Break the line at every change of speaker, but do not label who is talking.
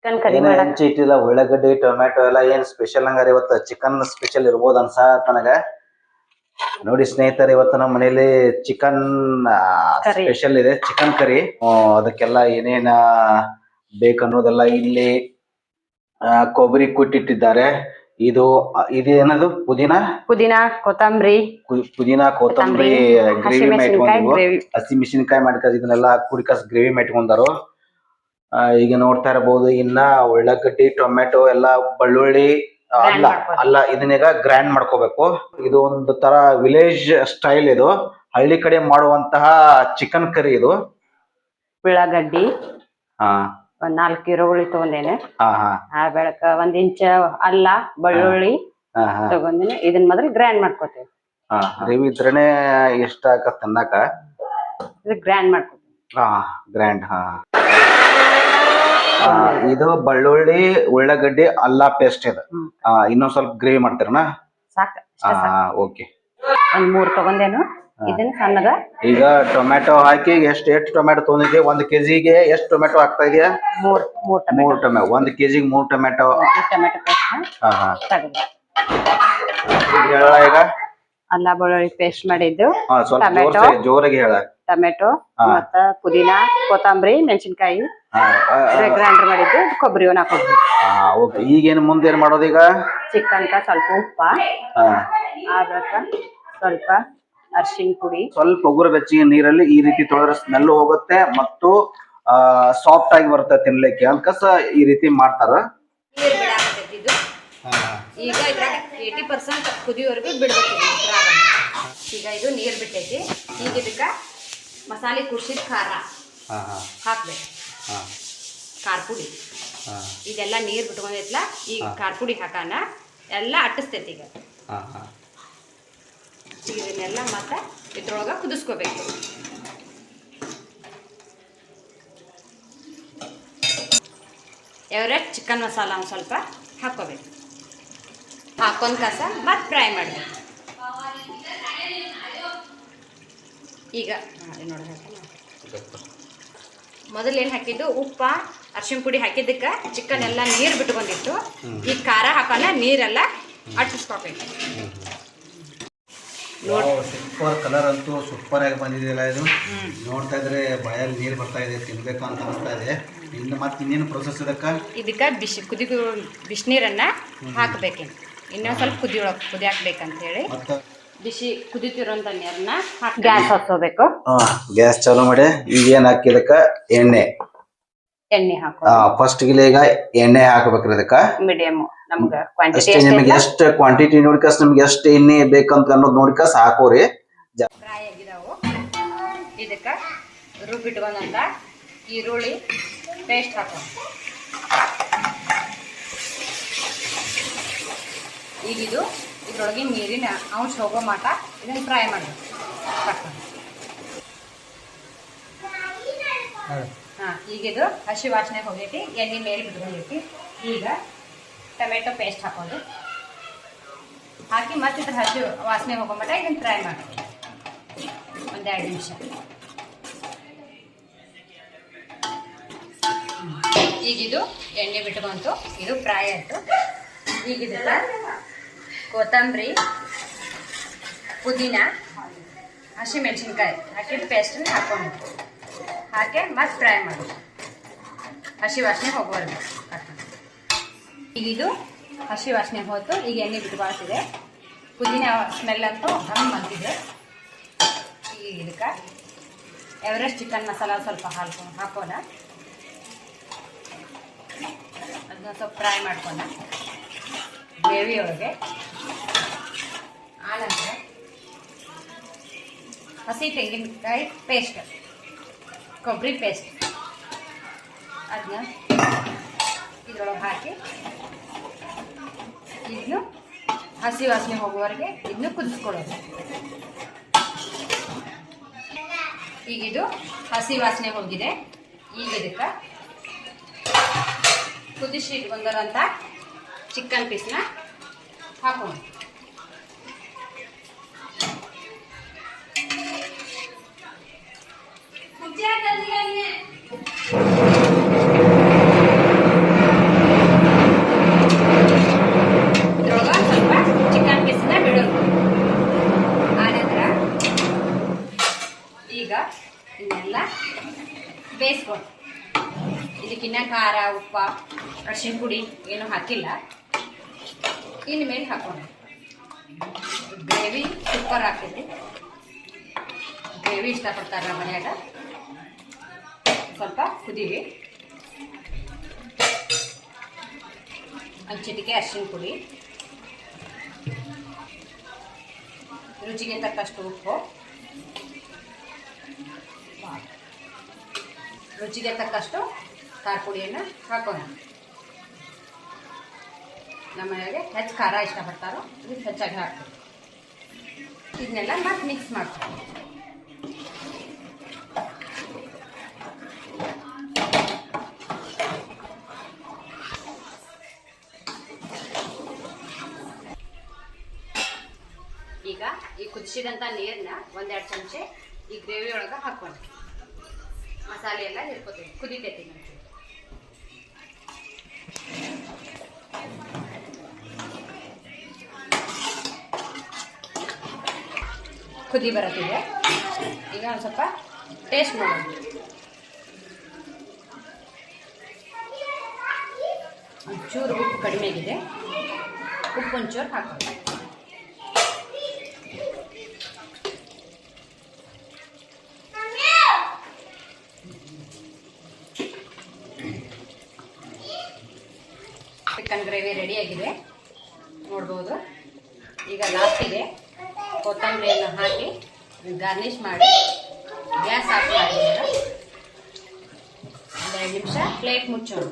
Chicken curry
ಏನೇ
ಮಾಡಕ್
ಹಂಚಿ ಇಟ್ಟಿಲ್ಲ ಉಳ್ಳಾಗಡ್ಡಿ ಟೊಮ್ಯಾಟೊ ಎಲ್ಲ ಏನ್ ಸ್ಪೆಷಲ್ ಹಂಗಾರ ಇವತ್ತು ಚಿಕನ್ ಸ್ಪೆಷಲ್ ಇರ್ಬೋದು ಅನ್ಸಾತ್ ನನಗ. ನೋಡಿ ಸ್ನೇಹಿತರೆ, ಇವತ್ತು ನಮ್ಮ ಮನೇಲಿ ಚಿಕನ್
ಕರಿ
ಸ್ಪೆಷಲ್ ಇದೆ, ಚಿಕನ್ ಕರಿ. ಅದಕ್ಕೆಲ್ಲ ಏನೇನ ಬೇಕನ್ನೋದೆಲ್ಲ ಇಲ್ಲಿ ಕೊಬ್ಬರಿ ಕುಟ್ಟಿಟ್ಟಿದ್ದಾರೆ. ಇದೇನದು ಪುದೀನ
ಕೊತ್ತಂಬರಿ
ಪುದೀನ ಕೊತ್ತಂಬರಿ ಗ್ರೇವಿ
ಹಸಿಮೆಣಸಿನಕಾಯಿ
ಮಾಡ್ಕೊಂಡಿವು.
ಗ್ರೇವಿ
ಹಸಿ ಮೆಣಸಿನಕಾಯಿ ಮಾಡ್ಕೊಂಡು ಇದನ್ನೆಲ್ಲ ಕುಡಿಕಸ್ ಗ್ರೇವಿ ಮಾಡ್ಕೊಂಡಾರು. ಈಗ ನೋಡ್ತಾ ಇರಬಹುದು. ಇನ್ನ ಉಳ್ಳಾಗಡ್ಡಿ ಟೊಮೆಟೊ ಎಲ್ಲ ಬೆಳ್ಳುಳ್ಳಿ ಅಲ್ಲ ಇದನ್ನೀಗ ಗ್ರ್ಯಾಂಡ್ ಮಾಡ್ಕೋಬೇಕು. ಇದು ಒಂದು ತರ ವಿಲೇಜ್ ಸ್ಟೈಲ್, ಇದು ಹಳ್ಳಿ ಕಡೆ ಮಾಡುವಂತಹ ಚಿಕನ್ ಕರಿ ಇದು.
ಉಳ್ಳಾಗಡ್ಡಿ
ಹಾ,
ಒಂದ್ 4 ಈರುಳ್ಳಿ ತಗೊಂಡೇನೆ.
ಹಾ
ಬೆಳಕ 1 ಇಂಚ್ ಅಲ್ಲ ಬೆಳ್ಳುಳ್ಳಿ ತಗೊಂಡೇನೆ. ಇದನ್ನ ಮೊದಲು ಗ್ರ್ಯಾಂಡ್ ಮಾಡ್ಕೋತೇವೆ.
ಗ್ರೇವಿ ಇದ್ರೇನೆ ಇಷ್ಟ ಆಗತ್ತ ಅನ್ನಕ.
ಗ್ರ್ಯಾಂಡ್ ಮಾಡ್ಕೋತೇವೆ.
ಗ್ರ್ಯಾಂಡ್. ಇದು ಬೆಳ್ಳುಳ್ಳಿ ಉಳ್ಳಾಗಡ್ಡಿ ಅಲ್ಲ ಪೇಸ್ಟ್ ಇದು. ಇನ್ನೊಂದ್ ಸ್ವಲ್ಪ ಗ್ರೇವಿ ಮಾಡ್ತಾರಣ.
ಸಾಕು.
ಓಕೆ.
ಒಂದ್ 3 ತಗೊಂಡೇನು. ಇದನ್ನ ಸಣ್ಣಗ
ಈಗ ಟೊಮ್ಯಾಟೊ ಹಾಕಿ ಎಷ್ಟು ಟೊಮ್ಯಾಟೊ ತೊಗೊಂಡಿದ್ದೆ? 1 ಕೆಜಿಗೆ ಎಷ್ಟು ಟೊಮ್ಯಾಟೊ ಹಾಕ್ತಾ ಇದೆಯಾ? 3 ಟೊಮ್ಯಾಟೊ. 1 ಕೆಜಿಗೆ 3 ಟೊಮ್ಯಾಟೊ. ಹೇಳ ಈಗ
ಅಲ್ಲ ಬೆಳ್ಳುಳ್ಳಿ ಪೇಸ್ಟ್ ಮಾಡಿದ್ದು,
ಸ್ವಲ್ಪ ಜೋರಾಗಿ ಹೇಳ.
ಟೊಮೆಟೊ ಮತ್ತ ಪುದೀನ ಕೊತ್ತಂಬರಿ ಮೆಣಸಿನಕಾಯಿ ಗ್ರೈಂಡರ್ ಮಾಡಿದ್ದು, ಕೊಬ್ಬರಿ ಹಾಕೋದು.
ಓಕೆ. ಈಗೇನು ಮುಂದೆ ಏನ್ ಮಾಡೋದು? ಈಗ
ಚಿಕನ್ ಸ್ವಲ್ಪ ಉಪ್ಪ, ಆದ್ರಕ ಸ್ವಲ್ಪ ಅರಿಶಿನ ಪುಡಿ,
ಸ್ವಲ್ಪ ಉಗುರು ಬೆಚ್ಚಗೆ ನೀರಲ್ಲಿ ಈ ರೀತಿ ತೊಳೆದ್ರೆ ಸ್ಮೆಲ್ ಹೋಗುತ್ತೆ ಮತ್ತು ಸಾಫ್ಟ್ ಆಗಿ ಬರುತ್ತೆ ತಿನ್ಲಿಕ್ಕೆ ಅನ್ಕಸ ಈ ರೀತಿ ಮಾಡ್ತಾರ.
ಈಗ ಇದ್ರಾಗ 80% ಕುದಿಯೋವರೆಗೂ ಬಿಡ್ಬೇಕು. ಈಗ ಇದು ನೀರು ಬಿಟ್ಟೈತಿ. ಈಗ ಇದಕ್ಕೆ ಮಸಾಲೆ ಕುದಿಸಿದ ಖಾರ ಹಾಕ್ಬೇಕು. ಖಾರ ಪುಡಿ ಇದೆಲ್ಲ ನೀರು ಬಿಟ್ಕೊಂಡೈತ್ಲ. ಈಗ ಖಾರ ಪುಡಿ ಹಾಕೋಣ. ಎಲ್ಲ ಅಟ್ಟಿಸ್ತೈತಿ. ಈಗ ಇದನ್ನೆಲ್ಲ ಮತ್ತೆ ಇದ್ರೊಳಗೆ ಕುದಿಸ್ಕೋಬೇಕು. ಎವರೆಸ್ಟ್ ಚಿಕನ್ ಮಸಾಲ ಒಂದು ಸ್ವಲ್ಪ ಹಾಕ್ಕೋಬೇಕು. ಹಾಕೊಂಡ್ ಕಸ ಮತ್ತೆ ಫ್ರೈ ಮಾಡಬೇಕು. ಈಗ ನೋಡಿ, ಮೊದಲು ಏನು ಹಾಕಿದ್ದು ಉಪ್ಪ ಅರಿಶಿನ ಪುಡಿ ಹಾಕಿದ್ದಕ್ಕೆ ಚಿಕನ್ ಎಲ್ಲ ನೀರು ಬಿಟ್ಕೊಂಡಿತ್ತು. ಈಗ ಖಾರ ಹಾಕೋಣ, ನೀರೆಲ್ಲ ಅಟ್ಟಿಸ್ಕೋಬೇಕು.
ಸೂಪರ್ ಕಲರ್ ಅಂತೂ ಸೂಪರ್ ಆಗಿ ಬಂದಿದೆಯಲ್ಲ ಇದು. ನೋಡ್ತಾ ಇದ್ರೆ ಬಾಯಲ್ಲಿ ನೀರು ಬರ್ತಾ ಇದೆ, ತಿನ್ಬೇಕು ಅಂತ ಅನಿಸ್ತಾ ಇದೆ. ಇನ್ನು ಮತ್ತೆ ಇನ್ನೇನು ಪ್ರೊಸೆಸ್
ಇದಕ್ಕೆ ಬಿಸಿನೀರನ್ನ ಹಾಕಬೇಕೇನು. ಇನ್ನೊಂದು ಸ್ವಲ್ಪ ಕುದಿಯಾಕ್ಬೇಕಂತೇಳಿ ಬಿಸಿ ಕುದಿತಿರೋಂಥ ನೀರನ್ನ ಗ್ಯಾಸ್ ಹಚ್ಚೋಬೇಕು.
ಗ್ಯಾಸ್ ಚಾಲು ಮಾಡಿ ಈಗ ಏನ್ ಹಾಕಿದಕ್ಕ ಎಣ್ಣೆ
ಹಾಕೋ.
ಫಸ್ಟ್ ಈಗ ಎಣ್ಣೆ ಹಾಕಬೇಕ್ರಿ. ಇದಕ್ಕ
ಮೀಡಿಯಂ ನಮ್ಗೆ
ನಿಮ್ಗೆ ಎಷ್ಟು ಕ್ವಾಂಟಿಟಿ ನೋಡ್ಕಸ್, ನಿಮ್ಗೆ ಎಷ್ಟು ಎಣ್ಣೆ ಬೇಕಂತ ಅನ್ನೋದು ನೋಡ್ಕಸ್ ಹಾಕೋರಿ.
ಫ್ರೈ ಆಗಿದಾವು. ಇದಕ್ಕ ರುಬ್ಬಿಟ್ಕೊಂಡಂತ ಈರುಳ್ಳಿ ಪೇಸ್ಟ್ ಹಾಕೋ. ಈಗ ಇದ್ರೊಳಗೆ ನೀರಿನ ಅಂಶ ಹೋಗೋ ಮಟ ಇದನ್ನ ಫ್ರೈ ಮಾಡಬೇಕು. ಈಗಿದು ಹಸಿ ವಾಸನೆ ಹೋಗೈತಿ, ಎಣ್ಣೆ ಮೇಲೆ ಬಿಟ್ಕೊಂಡೈತಿ. ಈಗ ಟೊಮೆಟೊ ಪೇಸ್ಟ್ ಹಾಕೋದು. ಹಾಕಿ ಮತ್ತೆ ಇದ್ರ ಹಸಿ ವಾಸನೆ ಹೋಗೋ ಮಟ ಇದನ್ನ ಫ್ರೈ ಮಾಡಬೇಕು 1-2 ನಿಮಿಷ. ಈಗಿದು ಎಣ್ಣೆ ಬಿಟ್ಕೊಂತು, ಇದು ಫ್ರೈ ಆಯಿತು. ಈಗಿದೆಲ್ಲ ಕೊತ್ತಂಬರಿ ಪುದೀನ ಹಸಿಮೆಣಸಿನ್ಕಾಯಿ ಹಾಕಿದ ಪೇಸ್ಟನ್ನು ಹಾಕೊಂಡು ಹಾಕಿ ಮತ್ತೆ ಫ್ರೈ ಮಾಡಿ ಹಸಿ ವಾಸನೆ ಹೋಗುವವರೆಗೂ ಹಾಕೊಂಡು. ಈಗಿದು ಹಸಿ ವಾಸನೆ ಹೋಯ್ತು. ಈಗ ಎಣ್ಣೆ ಬಿಟ್ಕೊಳ್ತಿದೆ. ಪುದೀನ ಸ್ಮೆಲ್ ಅಂತೂ ಹಂಗೆ ಬಂದಿದೆ. ಈಗ ಇದಕ್ಕೆ ಎವರೆಸ್ಟ್ ಚಿಕನ್ ಮಸಾಲ ಸ್ವಲ್ಪ ಹಾಕೋಣ. ಅದನ್ನ ಸ್ವಲ್ಪ ಫ್ರೈ ಮಾಡ್ಕೋಣ ಗ್ರೇವಿ ಒಳಗೆ. ಆನಂತರ ಹಸಿ ತೆಂಗಿನಕಾಯಿ ಪೇಸ್ಟ್, ಕೊಬ್ಬರಿ ಪೇಸ್ಟ್ ಅದನ್ನ ಇದ್ರೊಳಗೆ ಹಾಕಿ ಇದನ್ನು ಹಸಿ ವಾಸನೆ ಹೋಗುವವರೆಗೆ ಇದನ್ನು ಕುದಿಸ್ಕೊಳ್ಳೋದು. ಈಗಿದು ಹಸಿ ವಾಸನೆ ಹೋಗಿದೆ. ಈಗ ಇದಕ್ಕೆ ಕುದಿಸಿ ಇಟ್ಕೊಂಡಂಥ ಚಿಕನ್ ಪೀಸ್ನ ಹಾಕೋಣ. ಉಪ್ಪ ಅರಿಶಿನ ಪುಡಿ ಏನು ಹಾಕಿಲ್ಲ. ಇನ್ಮೇಲೆ ಹಾಕೋಣ. ಗ್ರೇವಿ ಸೂಪರ್ ಆಗ್ತೈತಿ. ಗ್ರೇವಿ ಇಷ್ಟಪಡ್ತಾರೆ ನಮ್ಮ ಮನ್ಯಾಗ. ಸ್ವಲ್ಪ ಕುದೀವಿ. ಒಂದು ಚಿಟಿಕೆ ಅರಿಶಿನ ಪುಡಿ, ರುಚಿಗೆ ತಕ್ಕಷ್ಟು ಉಪ್ಪು, ರುಚಿಗೆ ತಕ್ಕಷ್ಟು ಖಾರ ಪುಡಿಯನ್ನು ಹಾಕೋಣ. ನಮ್ಮ ಮನೆಗೆ ಹೆಚ್ಚು ಖಾರ ಇಷ್ಟಪಡ್ತಾರೋ ಇದಕ್ಕೆ ಹೆಚ್ಚಾಗಿ ಹಾಕ್ತೀವಿ. ಇದನ್ನೆಲ್ಲ ಮತ್ತೆ ಮಿಕ್ಸ್ ಮಾಡ್ತೀವಿ. ಈಗ ಈ ಕುದಿಸಿದಂಥ ನೀರನ್ನ 1-2 ಚಮಚೆ ಈ ಗ್ರೇವಿ ಒಳಗೆ ಹಾಕೋಣ. ಮಸಾಲೆ ಎಲ್ಲ ಹಿರ್ಕೋತೀವಿ. ಕುದಿತೈತಿ ಮಂಚೂರು. ಕುದಿ ಬರುತ್ತಿದೆ. ಈಗ ಒಂದು ಸ್ವಲ್ಪ ಟೇಸ್ಟ್ ಮಾಡೋಣ. ಒಂಚೂರು ಉಪ್ಪು ಕಡಿಮೆ ಆಗಿದೆ. ಉಪ್ಪು ಒಂಚೂರು ಹಾಕೋಣ. ಚಿಕನ್ ಗ್ರೇವಿ ರೆಡಿ ಆಗಿದೆ ನೋಡ್ಬೋದು. ಈಗ ಲಾಸ್ಟಿಗೆ ಕೊತ್ತಂಬರಿಯನ್ನು ಹಾಕಿ ಗಾರ್ನಿಷ್ ಮಾಡಿ ಗ್ಯಾಸ್ ಆಫ್ ಮಾಡಿ 1-2 ನಿಮಿಷ ಪ್ಲೇಟ್ ಮುಚ್ಚೋಣ.